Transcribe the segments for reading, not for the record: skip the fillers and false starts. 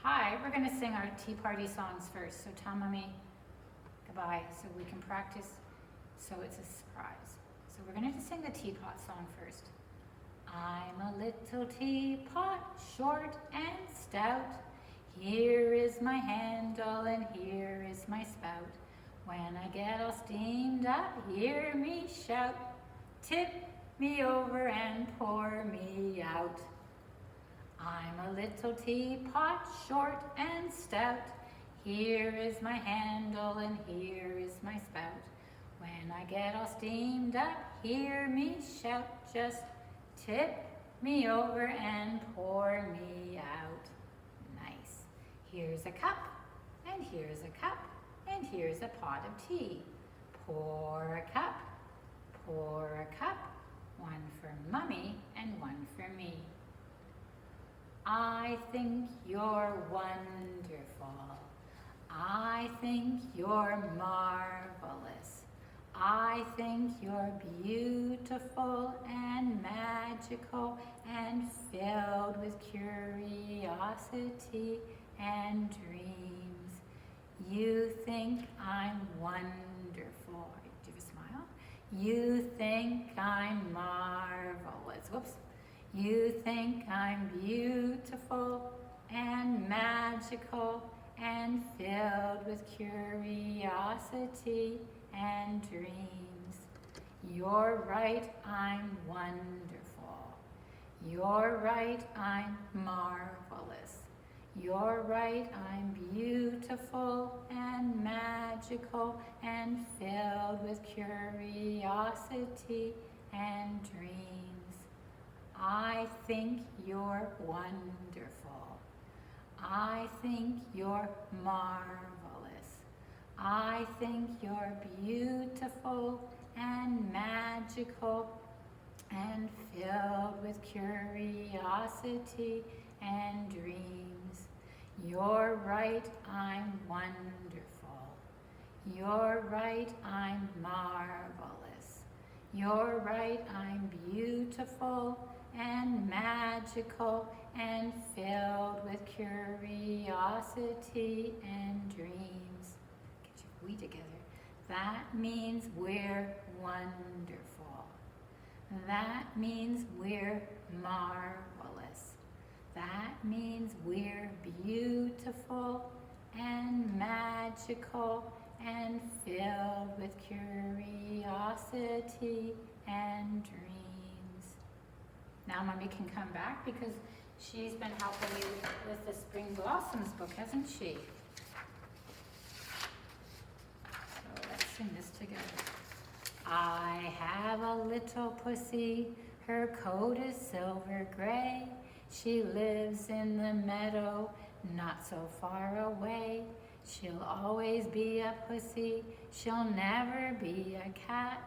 Hi, we're going to sing our tea party songs first. So tell Mommy goodbye so we can practice so it's a surprise. So we're going to sing the teapot song first. I'm a little teapot, short and stout. Here is my handle and here is my spout. When I get all steamed up, hear me shout. Tip me over and pour me out. I'm a little teapot, short and stout. Here is my handle and here is my spout. When I get all steamed up, hear me shout. Just tip me over and pour me out. Nice. Here's a cup, and here's a cup, and here's a pot of tea. Pour a cup, one for Mummy and one for me. I think you're wonderful. I think you're marvelous. I think you're beautiful and magical and filled with curiosity and dreams. You think I'm wonderful. Do you have a smile? You think I'm marvelous. Whoops. You think I'm beautiful and magical and filled with curiosity and dreams. You're right, I'm wonderful. You're right, I'm marvelous. You're right, I'm beautiful and magical and filled with curiosity and dreams. I think you're wonderful. I think you're marvelous. I think you're beautiful and magical and filled with curiosity and dreams. You're right, I'm wonderful. You're right, I'm marvelous. You're right, I'm beautiful and magical and filled with curiosity and dreams. Get your we together. That means we're wonderful. That means we're marvelous. That means we're beautiful and magical and filled with curiosity and dreams. Now Mommy can come back because she's been helping you with the Spring Blossoms book, hasn't she? So let's sing this together. I have a little pussy, her coat is silver gray. She lives in the meadow, not so far away. She'll always be a pussy, she'll never be a cat,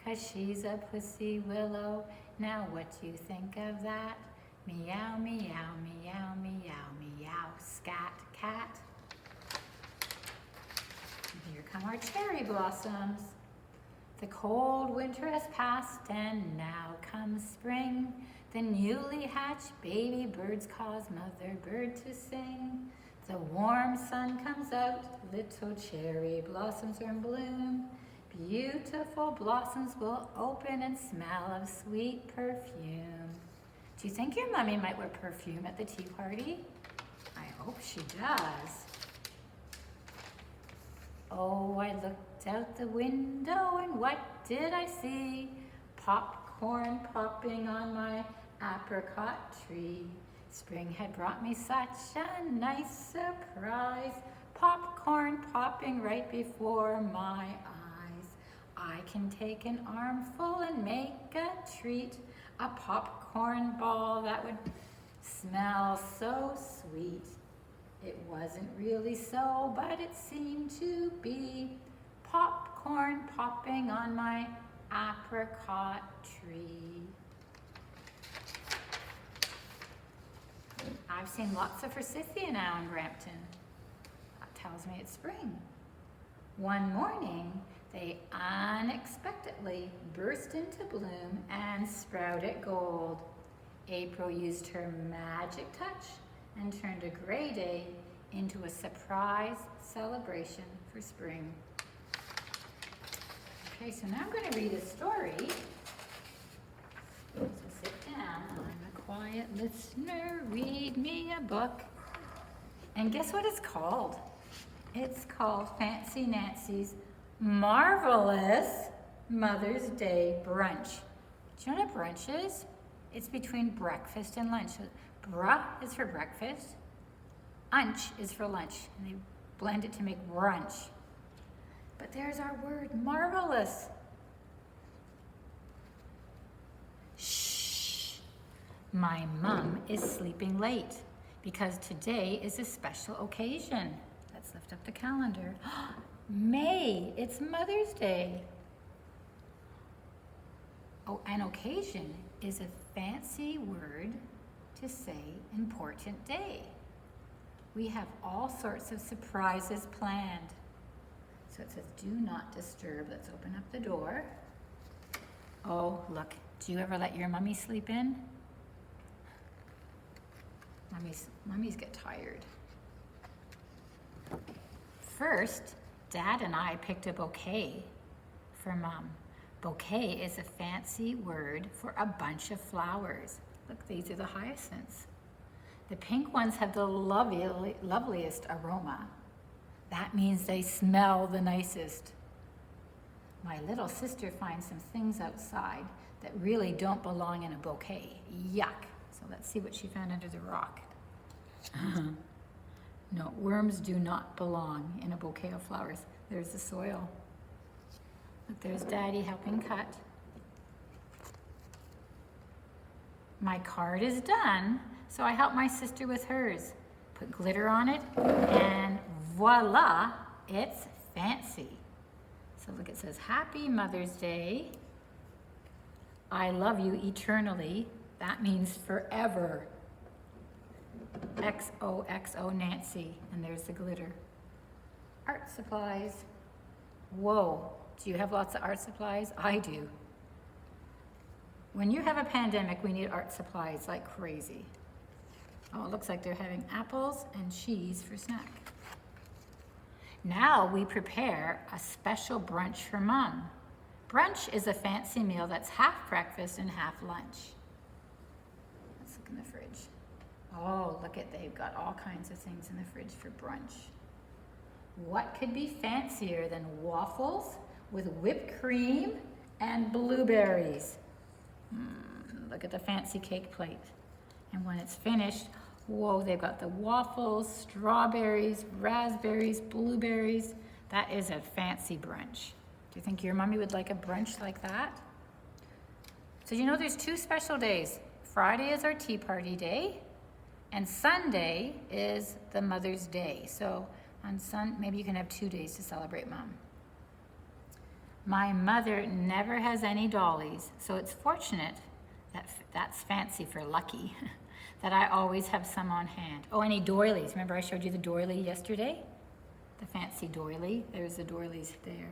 'cause she's a pussy willow. Now what do you think of that? Meow, meow, meow, meow, meow, scat, cat. And here come our cherry blossoms. The cold winter has passed and now comes spring. The newly hatched baby birds cause mother bird to sing. The warm sun comes out, little cherry blossoms are in bloom. Beautiful blossoms will open and smell of sweet perfume. Do you think your Mommy might wear perfume at the tea party? I hope she does. Oh, I looked out the window and what did I see? Popcorn popping on my apricot tree. Spring had brought me such a nice surprise. Popcorn popping right before my eyes. I can take an armful and make a treat. A popcorn ball that would smell so sweet. It wasn't really so, but it seemed to be. Popcorn popping on my apricot tree. I've seen lots of forsythia now in Brampton. That tells me it's spring. One morning, they unexpectedly burst into bloom and sprouted gold. April used her magic touch and turned a gray day into a surprise celebration for spring. Okay, so now I'm going to read a story. So sit down. I'm a quiet listener. Read me a book. And guess what it's called? It's called Fancy Nancy's Marvelous Mother's Day Brunch. Do you know what a brunch is? It's between breakfast and lunch. So bra is for breakfast. Unch is for lunch. And they blend it to make brunch. But there's our word, marvelous. Shh. My mom is sleeping late because today is a special occasion. Let's lift up the calendar. May, it's Mother's Day. Oh, an occasion is a fancy word to say important day. We have all sorts of surprises planned. So it says, do not disturb. Let's open up the door. Oh, look, do you ever let your mummy sleep in? Mummies get tired. First, Dad and I picked a bouquet for Mom. Bouquet is a fancy word for a bunch of flowers. Look, these are the hyacinths. The pink ones have the loveliest aroma. That means they smell the nicest. My little sister finds some things outside that really don't belong in a bouquet. Yuck. So let's see what she found under the rock. No, worms do not belong in a bouquet of flowers. There's the soil. Look, there's Daddy helping cut. My card is done, so I help my sister with hers. Put glitter on it, and voila, it's fancy. So look, it says, Happy Mother's Day. I love you eternally. That means forever. XOXO Nancy, and there's the glitter. Art supplies. Whoa, do you have lots of art supplies? I do. When you have a pandemic, we need art supplies like crazy. Oh, it looks like they're having apples and cheese for snack. Now we prepare a special brunch for Mom. Brunch is a fancy meal that's half breakfast and half lunch. Let's look in the fridge. Oh, look at, they've got all kinds of things in the fridge for brunch. What could be fancier than waffles with whipped cream and blueberries? Look at the fancy cake plate. And when it's finished, whoa, they've got the waffles, strawberries, raspberries, blueberries. That is a fancy brunch. Do you think your mommy would like a brunch like that? So you know there's two special days. Friday is our tea party day, and Sunday is the Mother's Day. So on maybe you can have 2 days to celebrate Mom. My mother never has any dollies, so it's fortunate that's fancy for lucky, that I always have some on hand. Oh, any doilies. Remember I showed you the doily yesterday? The fancy doily. There's the doilies there.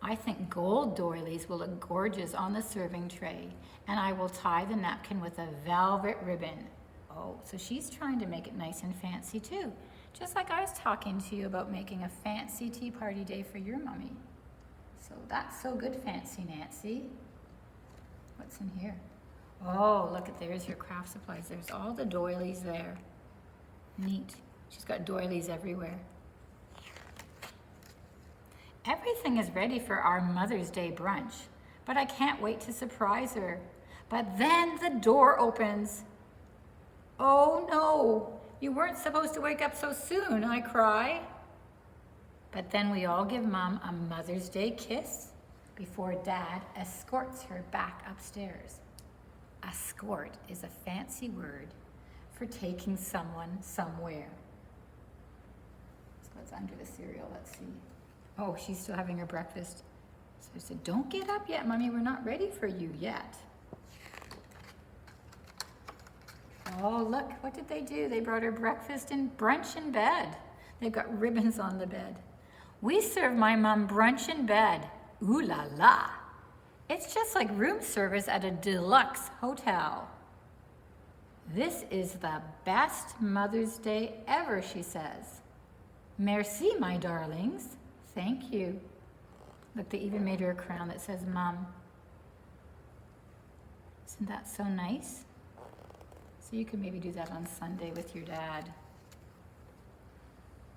I think gold doilies will look gorgeous on the serving tray, and I will tie the napkin with a velvet ribbon. Oh, so she's trying to make it nice and fancy too. Just like I was talking to you about making a fancy tea party day for your mommy. So that's so good, Fancy Nancy. What's in here? Oh, look at, there's your craft supplies. There's all the doilies there. Neat. She's got doilies everywhere. Everything is ready for our Mother's Day brunch, but I can't wait to surprise her. But then the door opens. Oh no, you weren't supposed to wake up so soon, I cry. But then we all give Mom a Mother's Day kiss before Dad escorts her back upstairs. Escort is a fancy word for taking someone somewhere. So it's under the cereal, let's see. Oh, she's still having her breakfast. So I said, don't get up yet, Mommy, we're not ready for you yet. Oh, look, what did they do? They brought her breakfast and brunch in bed. They've got ribbons on the bed. We serve my mom brunch in bed. Ooh la la. It's just like room service at a deluxe hotel. This is the best Mother's Day ever, she says. Merci, my darlings. Thank you. Look, they even made her a crown that says Mom. Isn't that so nice? So you can maybe do that on Sunday with your dad.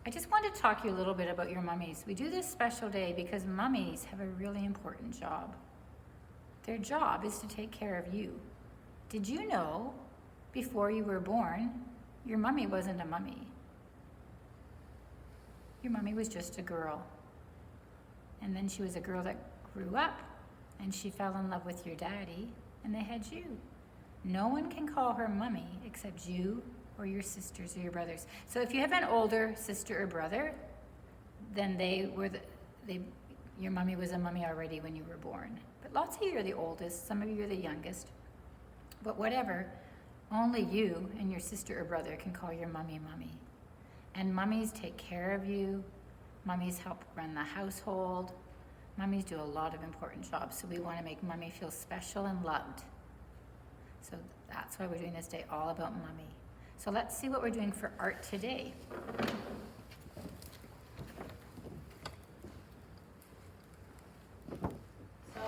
I just wanted to talk to you a little bit about your mummies. We do this special day because mummies have a really important job. Their job is to take care of you. Did you know, before you were born, your mummy wasn't a mummy? Your mummy was just a girl. And then she was a girl that grew up, and she fell in love with your daddy, and they had you. No one can call her mummy except you or your sisters or your brothers. So if you have an older sister or brother, then your mummy was a mummy already when you were born. But lots of you are the oldest, some of you are the youngest. But whatever, only you and your sister or brother can call your mummy mummy. And mummies take care of you. Mummies help run the household. Mummies do a lot of important jobs, so we want to make mummy feel special and loved. So that's why we're doing this day all about mummy. So let's see what we're doing for art today. So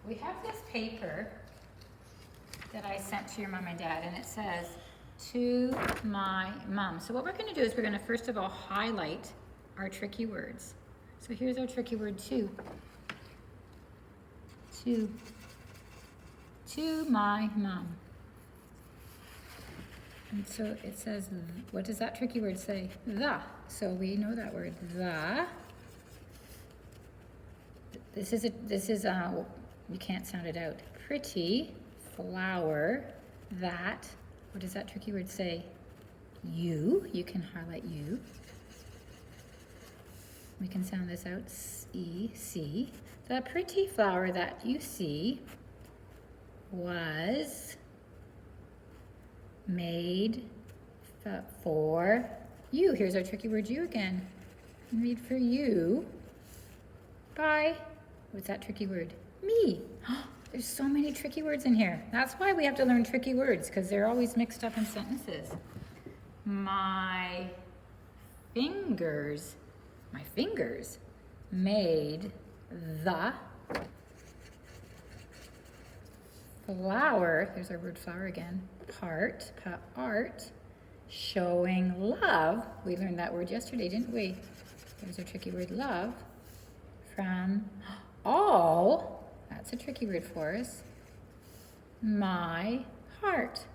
we have this paper that I sent to your mom and dad, and it says, to my mom. So what we're going to do is we're going to first of all highlight our tricky words. So here's our tricky word, to. To my mom. And so it says, what does that tricky word say? The. So we know that word, the. This is you can't sound it out. Pretty flower that. What does that tricky word say? You. You can highlight you. We can sound this out. C. The pretty flower that you see was made for you. Here's our tricky word, you again. Made for you by, what's that tricky word? Me. There's so many tricky words in here. That's why we have to learn tricky words, because they're always mixed up in sentences. My fingers made the flower, there's our word flower again, art, showing love. We learned that word yesterday, didn't we? There's our tricky word, love, from all, that's a tricky word for us, my heart.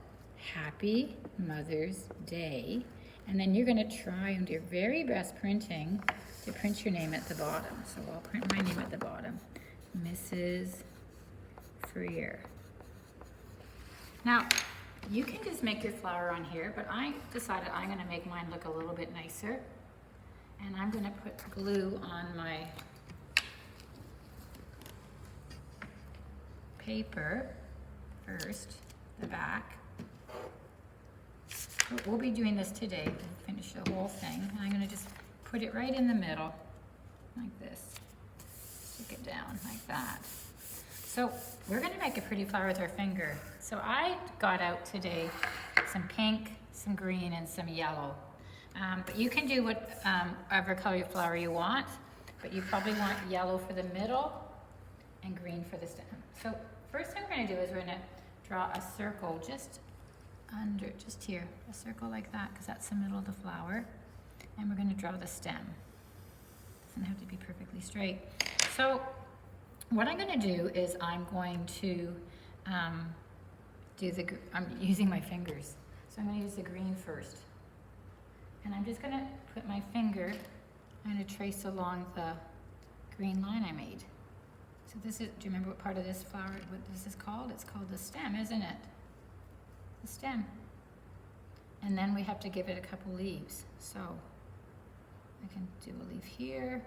Happy Mother's Day. And then you're going to try and do your very best printing to print your name at the bottom. So I'll print my name at the bottom. Mrs. Freer. Now, you can just make your flower on here, but I decided I'm going to make mine look a little bit nicer. And I'm going to put glue on my paper first, the back. We'll be doing this today. We'll finish the whole thing. And I'm going to just put it right in the middle, like this. Stick it down like that. So we're going to make a pretty flower with our finger. So I got out today some pink, some green, and some yellow. But you can do whatever color flower you want, but you probably want yellow for the middle and green for the stem. So first thing we're going to do is we're going to draw a circle just here, a circle like that, because that's the middle of the flower. And we're going to draw the stem. Doesn't have to be perfectly straight. So what I'm going to do is I'm going to I'm using my fingers. So I'm going to use the green first. And I'm just going to put my finger, I'm going to trace along the green line I made. So this is, do you remember what part of this flower, what this is called? It's called the stem, isn't it? The stem. And then we have to give it a couple leaves. So I can do a leaf here,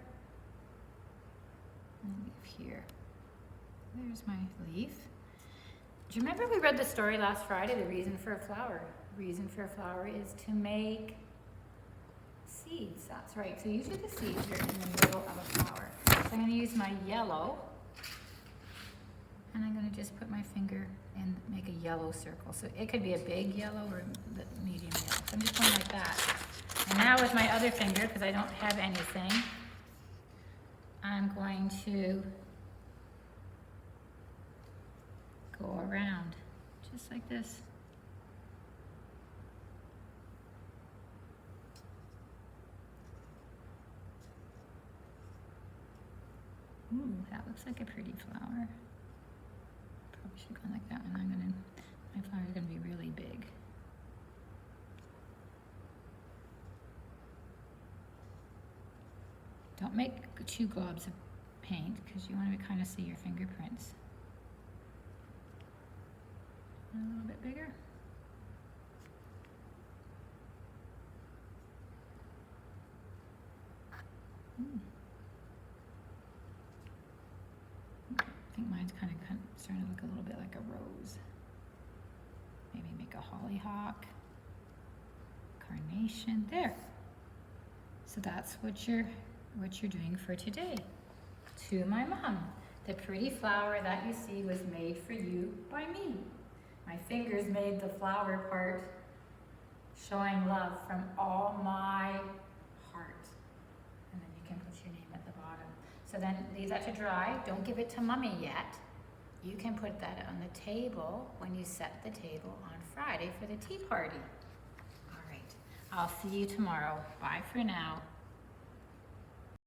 and a leaf here. There's my leaf. Do you remember we read the story last Friday, the reason for a flower? The reason for a flower is to make seeds. That's right. So usually the seeds are in the middle of a flower. So I'm going to use my yellow. And I'm gonna just put my finger and make a yellow circle. So it could be a big yellow or the medium yellow. So I'm just going like that. And now with my other finger, because I don't have anything, I'm going to go around, just like this. Ooh, that looks like a pretty flower. Probably should go like that one. My flower is gonna be really big. Don't make 2 globs of paint because you want to kind of see your fingerprints. A little bit bigger. I think mine's kind of starting to look a little bit like a rose. Maybe make a hollyhock, carnation. There. So that's what you're doing for today. To my mom. The pretty flower that you see was made for you by me. My fingers made the flower part, showing love from all my heart. And then you can put your name at the bottom. So then leave that to dry. Don't give it to Mommy yet. You can put that on the table when you set the table on Friday for the tea party. All right. I'll see you tomorrow. Bye for now.